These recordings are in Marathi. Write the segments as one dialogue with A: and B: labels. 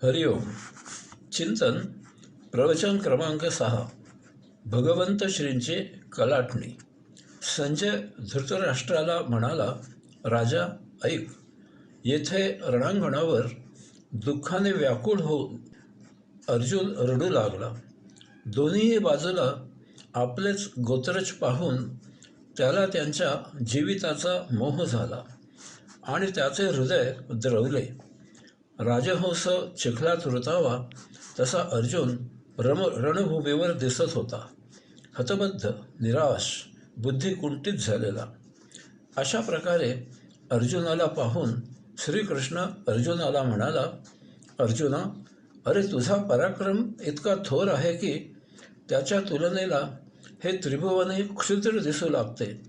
A: हरिओम. चिंतन प्रवचन क्रमांक 6. भगवंत श्रींची कलाटणी. संजय धृतराष्ट्राला म्हणाला, राजा ऐक. येथे रणांगणावर दुःखाने व्याकुळ होऊन अर्जुन रडू लागला. दोन्हीही बाजूला आपलेच गोत्रज पाहून त्याला त्यांच्या जीविताचा मोह झाला आणि त्याचे हृदय द्रवले. राजहंस चिखलात रुतावा तसा अर्जुन रणभूमीवर दिसत होता, हतबद्ध, निराश, बुद्धी कुंठित झालेला. अशा प्रकारे अर्जुनाला पाहून श्रीकृष्ण अर्जुनाला म्हणाला, अर्जुना, अरे तुझा पराक्रम इतका थोर आहे की त्याच्या तुलनेला हे त्रिभुवनही क्षुद्र दिसू लागते.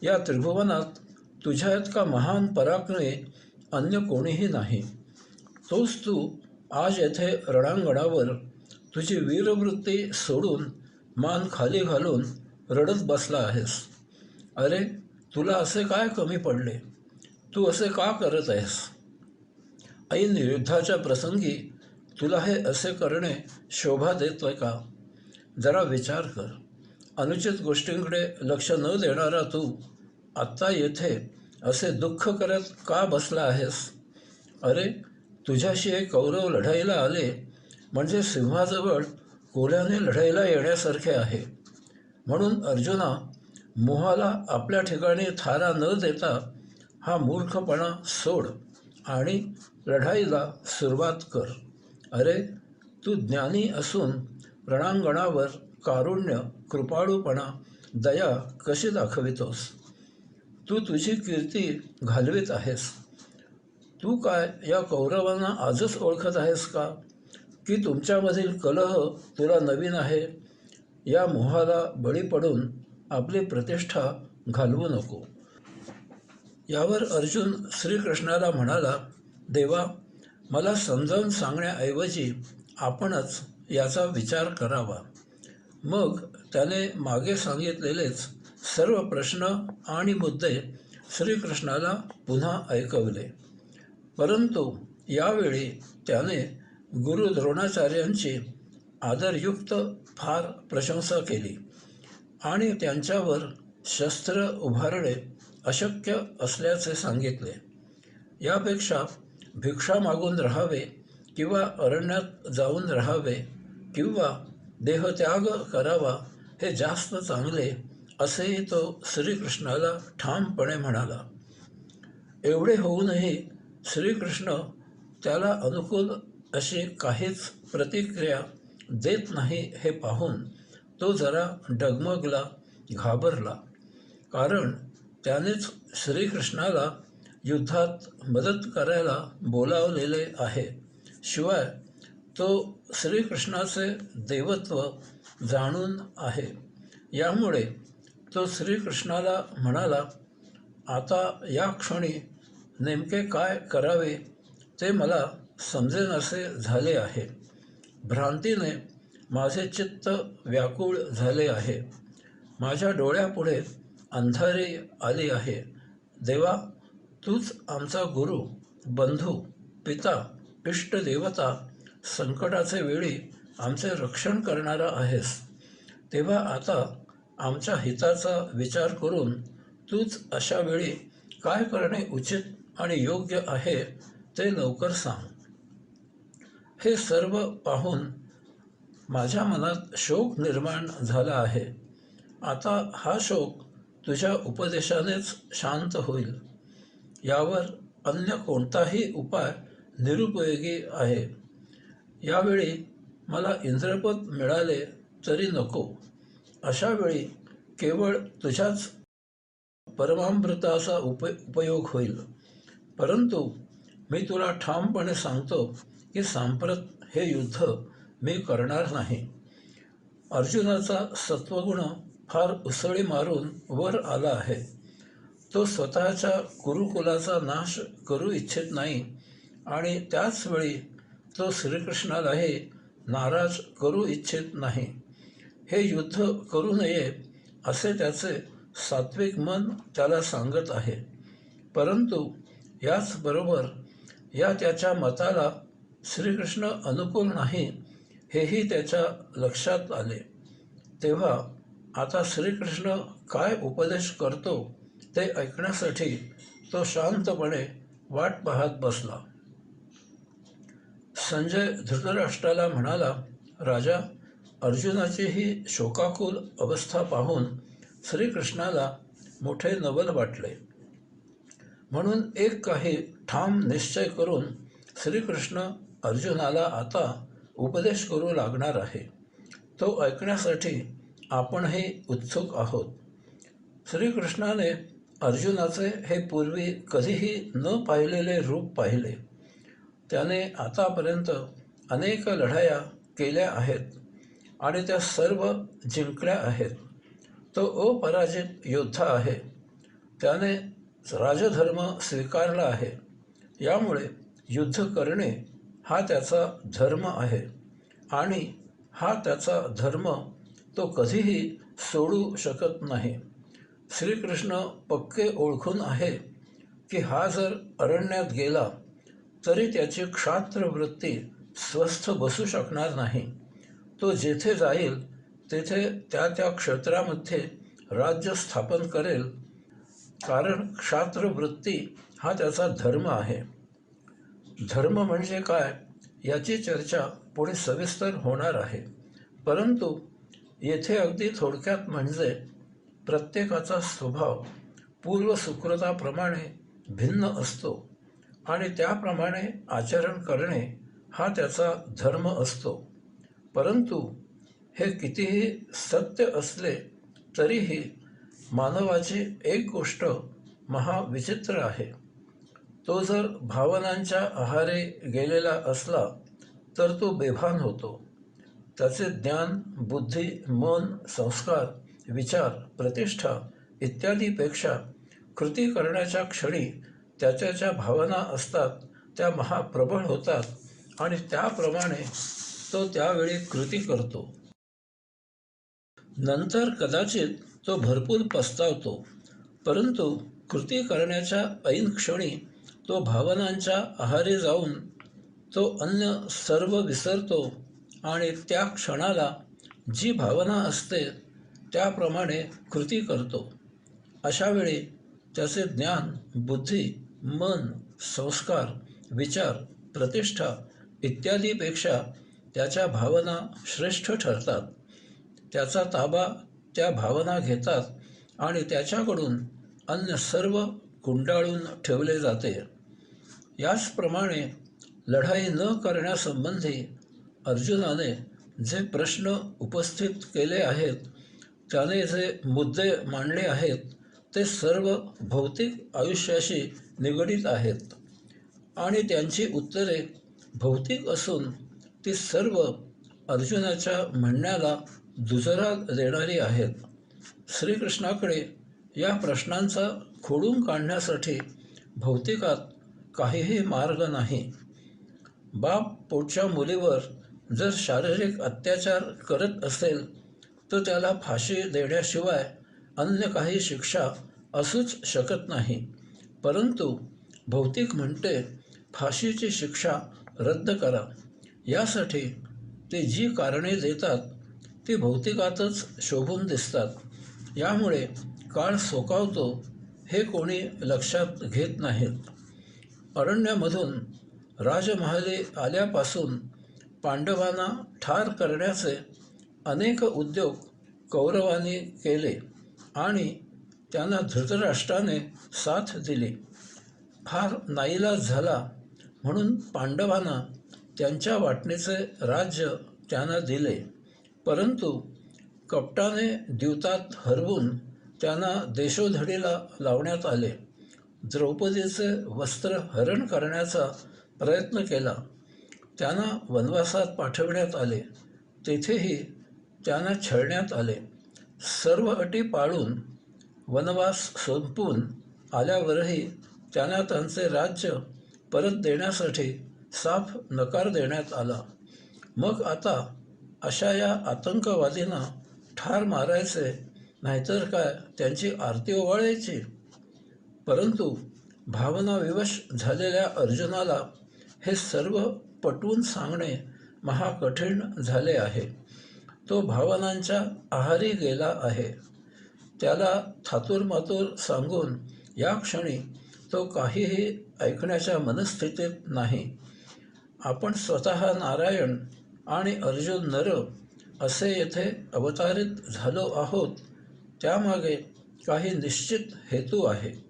A: या त्रिभुवनात तुझ्या इतका महान पराक्रमी अन्य कोणीही नाही. तोच तू आज येथे रणांगणावर तुझी वीरवृत्ती सोडून मान खाली घालून रडत बसला आहेस. अरे तुला असे काय कमी पडले? तू असे का करत आहेस? ऐन युद्धाच्या प्रसंगी तुला हे असे करणे शोभा देतोय का? जरा विचार कर. अनुचित गोष्टींकडे लक्ष न देणारा तू आत्ता येथे असे दुःख करत का बसला आहेस? अरे तुझ्याशी एक कौरव लढाईला आले म्हणजे सिंहाजवळ कोल्ह्याने लढाईला येण्यासारखे आहे. म्हणून अर्जुना, मोहाला आपल्या ठिकाणी थारा न देता हा मूर्खपणा सोड आणि लढाईला सुरुवात कर. अरे तू ज्ञानी असून रणांगणावर कारुण्य, कृपाळूपणा, दया कशी दाखवितोस? तू तुझी कीर्ती घालवित आहेस. तू काय या कौरवांना आजच ओळखत आहेस का, की तुमच्यामधील कलह तुला नवीन आहे? या मोहाला बळी पडून आपली प्रतिष्ठा घालवू नको. यावर अर्जुन श्रीकृष्णाला म्हणाला, देवा, मला समजावून सांगण्याऐवजी आपणच याचा विचार करावा. मग त्याने मागे सांगितलेलेच सर्व प्रश्न आणि मुद्दे श्रीकृष्णाला पुन्हा ऐकवले. परंतु यावेळी त्याने गुरु द्रोणाचार्यांची आदरयुक्त फार प्रशंसा केली आणि त्यांच्यावर शस्त्र उभारणे अशक्य असल्याचे सांगितले. यापेक्षा भिक्षा मागून राहावे किंवा अरण्यात जाऊन राहावे किंवा देहत्याग करावा हे जास्त चांगले, असेही तो श्रीकृष्णाला ठामपणे म्हणाला. एवढे होऊनही श्रीकृष्ण त्याला अनुकूल अशी काहीच प्रतिक्रिया देत नाही हे पाहून तो जरा डगमगला, घाबरला. कारण त्यानेच श्रीकृष्णाला युद्धात मदत करायला बोलावलेले आहे. शिवाय तो श्रीकृष्णाचे देवत्व जाणून आहे. यामुळे तो श्रीकृष्णाला म्हणाला, आता या क्षणी नेमके काय करावे ते मला समजेनासे झाले आहे. भ्रांतीने माझे चित्त व्याकुळ झाले आहे. माझ्या डोळ्यापुढे अंधारी आली आहे. देवा, तूच आमचा गुरु, बंधू, पिता, इष्टदेवता, संकटाचे वेळी आमचे रक्षण करणारा आहेस. तेव्हा आता आमच्या हिताचा विचार करून तूच अशा वेळी काय करणे उचित आणि योग्य आहे ते लवकर सांग. हे सर्व पाहून माझ्या मनात शोक निर्माण झाला आहे. आता हा शोक तुझ्या उपदेशानेच शांत होईल. यावर अन्य कोणताही उपाय निरुपयोगी आहे. यावेळी मला इंद्रपद मिळाले तरी नको. अशा वेळी केवळ तुझ्याच परमामृताचा उपयोग होईल. परंतु मी तुला ठामपणे सांगतो की सांप्रत हे युद्ध मी करणार नाही. अर्जुनाचा सत्वगुण फार उसळी मारून वर आला आहे. तो स्वतःच्या कुरुकुलाचा नाश करू इच्छित नाही आणि त्याचवेळी तो श्रीकृष्णालाही नाराज करू इच्छित नाही. हे युद्ध करू नये असे त्याचे सात्विक मन त्याला सांगत आहे. परंतु याचबरोबर या त्याच्या मताला श्रीकृष्ण अनुकूल नाही हेही त्याच्या लक्षात आले. तेव्हा आता श्रीकृष्ण काय उपदेश करतो ते ऐकण्यासाठी तो शांतपणे वाट पाहत बसला. संजय धृतराष्ट्राला म्हणाला, राजा, अर्जुनाची ही शोकाकुल अवस्था पाहून श्रीकृष्णाला मोठे नवल वाटले. म्हणून एक काही ठाम निश्चय करून श्रीकृष्ण अर्जुनाला आता उपदेश करू लागणार आहे. तो ऐकण्यासाठी आपणही उत्सुक आहोत. श्रीकृष्णाने अर्जुनाचे हे पूर्वी कधीही न पाहिलेले रूप पाहिले. त्याने आतापर्यंत अनेक लढाया केल्या आहेत आणि त्या सर्व जिंकल्या आहेत. तो अपराजित योद्धा आहे. त्याने राजधर्म स्वीकारला आहे. यामुळे युद्ध करणे हा त्याचा धर्म आहे आणि हा त्याचा धर्म तो कधीही सोडू शकत नाही. श्रीकृष्ण पक्के ओळखून आहे की हा जर अरण्यात गेला तरी त्याची क्षात्र वृत्ती स्वस्थ बसू शकणार नाही. तो जेथे जाईल तेथे त्या त्या क्षेत्रामध्ये राज्य स्थापन करेल, कारण क्षात्र वृत्ती हा त्याचा धर्म आहे. धर्म म्हणजे काय याची चर्चा पुढे सविस्तर होणार आहे. परंतु येथे अगदी थोडक्यात म्हणजे प्रत्येकाचा स्वभाव पूर्वसुकृताप्रमाणे भिन्न असतो आणि त्याप्रमाणे आचरण करणे हा त्याचा धर्म असतो. परंतु हे कितीही सत्य असले तरीही मानवाची एक गोष्ट महाविचित्र आहे. तो जर भावनांच्या आहारी गेलेला असला तर तो बेभान होतो. त्याचे ज्ञान, बुद्धी, मन, संस्कार, विचार, प्रतिष्ठा इत्यादीपेक्षा कृती करण्याच्या क्षणी त्याच्या ज्या भावना असतात त्या महाप्रबळ होतात आणि त्याप्रमाणे तो त्यावेळी कृती करतो. नंतर कदाचित तो भरपूर पस्तावतो, परंतु कृती करण्याच्या ऐन क्षणी तो भावनांच्या आहारी जाऊन तो अन्य सर्व विसरतो आणि त्या क्षणाला जी भावना असते त्याप्रमाणे कृती करतो. अशावेळी त्याचे ज्ञान, बुद्धी, मन, संस्कार, विचार, प्रतिष्ठा इत्यादीपेक्षा त्याच्या भावना श्रेष्ठ ठरतात. त्याचा ताबा त्या भावना घेतात आणि त्याच्याकडून अन्य सर्व गुंडाळून ठेवले जाते. याचप्रमाणे लढाई न करण्यासंबंधी अर्जुनाने जे प्रश्न उपस्थित केले आहेत, त्याने जे मुद्दे मांडले आहेत ते सर्व भौतिक आयुष्याशी निगडीत आहेत आणि त्यांची उत्तरे भौतिक असून ती सर्व अर्जुनाच्या म्हणण्याला दुजोरा देणारी आहेत. श्रीकृष्णाकडे या प्रश्नांचा खोडून काढण्यासाठी भौतिकात काहीही मार्ग नाही. बाप पोटच्या मुलीवर जर शारीरिक अत्याचार करत असेल तर त्याला फाशी देण्याशिवाय अन्य काही शिक्षा असूच शकत नाही. परंतु भौतिक म्हणते फाशीची शिक्षा रद्द करा. यासाठी ते जी कारणे देतात ती भौतिकातच शोभून दिसतात. यामुळे काळ सोकावतो हे कोणी लक्षात घेत नाहीत. अरण्यामधून राजमहाली आल्यापासून पांडवांना ठार करण्याचे अनेक उद्योग कौरवांनी केले आणि त्यांना धृतराष्ट्राने साथ दिली. फार नाईलाज झाला म्हणून पांडवांना त्यांच्या वाटणीचे राज्य त्यांना दिले. परंतु कपटाने द्यूतात हरवून त्यांना देशोधडीला लावण्यात आले. द्रौपदीचे वस्त्र हरण करण्याचा प्रयत्न केला. त्यांना वनवासात पाठविण्यात आले. तेथेही त्यांना छळण्यात आले. सर्व अटी पाळून वनवास संपवून आल्यावरही त्यांना त्यांचे राज्य परत देण्यासाठी साफ नकार देण्यात आला. मग आता अशा या आतंकवादींना ठार मारायचे, नाहीतर काय त्यांची आरती ओवाळायची? परंतु भावनाविवश झालेल्या अर्जुनाला हे सर्व पटवून सांगणे महाकठीण झाले आहे. तो भावनांच्या आहारी गेला आहे. त्याला थातूरमातूर सांगून या क्षणी तो काहीही ऐकण्याच्या मनस्थितीत नाही. आपण स्वतः नारायण आणि अर्जुन नर असे येथे अवतारित झालो आहोत. त्यामागे काही निश्चित हेतू आहे.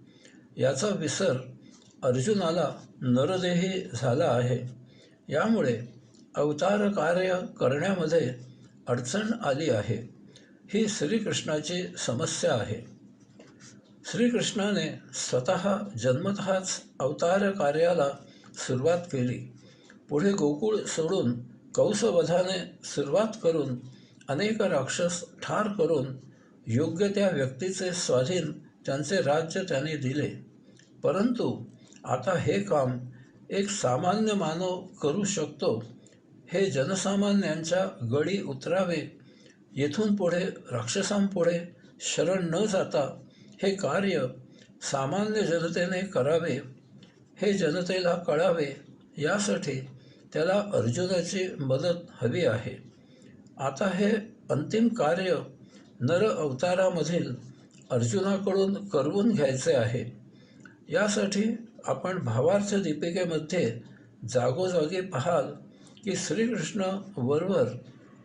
A: याचा विसर अर्जुनाला नरदेही झाला आहे. यामुळे अवतार कार्य करण्यामध्ये अडचण आली आहे. ही श्रीकृष्णाची समस्या आहे. श्रीकृष्णाने स्वतः जन्मतःच अवतार कार्याला सुरुवात केली. पुढे गोकुळ सोडून कंसवधाने सुरुवात करून अनेक राक्षस ठार करून योग्य त्या व्यक्तीचे स्वाधीन त्यांचे राज्य त्याने दिले. परंतु आता हे काम एक सामान्य मानव करू शकतो हे जनसामान्यांच्या गळी उतरावे. येथून पुढे राक्षसांपुढे शरण न जाता हे कार्य सामान्य जनतेने करावे हे जनतेला कळावे. यासाठी त्याला अर्जुनाची मदत हवी आहे. आता हे अंतिम कार्य नर अवतारामधील अर्जुनाकडून करवून घ्यायचे आहे. यासाठी आपण भावार्थ दीपिकेमध्ये जागोजागी पाहाल की श्रीकृष्ण वरवर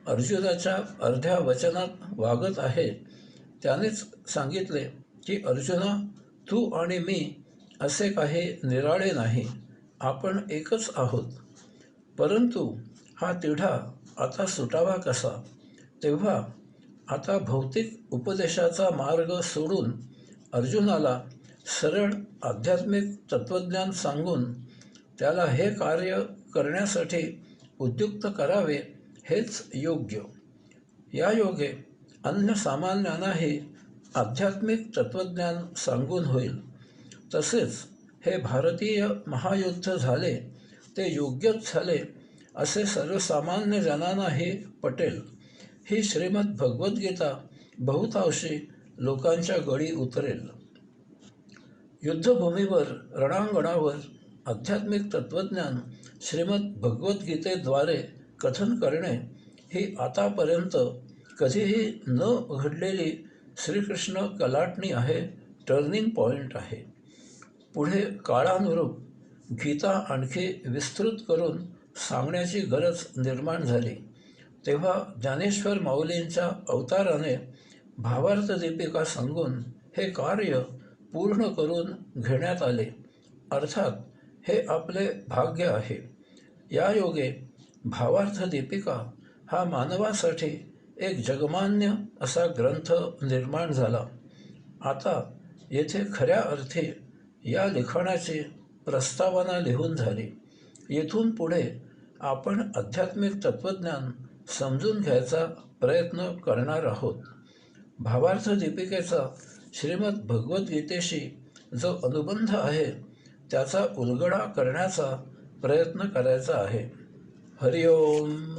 A: अर्जुनाच्या अर्ध्या वचनात वागत आहे. त्यानेच सांगितले की अर्जुना, तू आणि मी असे काही निराळे नाही, आपण एकच आहोत. परंतु हा तिढा आता सुटावा कसा? तेव्हा आता भौतिक उपदेशाचा मार्ग सोडून अर्जुनाला सरळ आध्यात्मिक तत्त्वज्ञान सांगून त्याला हे कार्य करण्यासाठी उद्युक्त करावे हेच योग्य. या योगे अन्य सामान्यांनाही आध्यात्मिक तत्त्वज्ञान सांगून होईल. तसेच हे भारतीय महायुद्ध झाले ते योग्यच झाले असे सर्वसामान्य जनांनाही पटेल. ही श्रीमद भगवद्गीता बहुतांशी लोकांच्या गळी उतरेल. युद्धभूमीवर रणांगणावर आध्यात्मिक तत्त्वज्ञान श्रीमद भगवद्गीतेद्वारे कथन करणे ही आतापर्यंत कधीही न घडलेली श्रीकृष्ण कलाटणी आहे, टर्निंग पॉईंट आहे. पुढे काळानुरूप गीता आणखी विस्तृत करून सांगण्याची गरज निर्माण झाली. तेव्हा ज्ञानेश्वर माऊलींच्या अवताराने भावार्थ दीपिका सांगून हे कार्य पूर्ण करून घेण्यात आले. अर्थात हे आपले भाग्य आहे. या योगे भावार्थ दीपिका हा मानवासाठी एक जगमान्य असा ग्रंथ निर्माण झाला. आता येथे खऱ्या अर्थी या लिखाणाची प्रस्तावना लिहून झाली. येथून पुढे आपण आध्यात्मिक तत्त्वज्ञान समजून घ्यायचा प्रयत्न करणार आहोत. भावार्थ दीपिकेचा श्रीमद भगवद्गीतेशी जो अनुबंध आहे त्याचा उलगडा करण्याचा प्रयत्न करायचा आहे. हरिओम.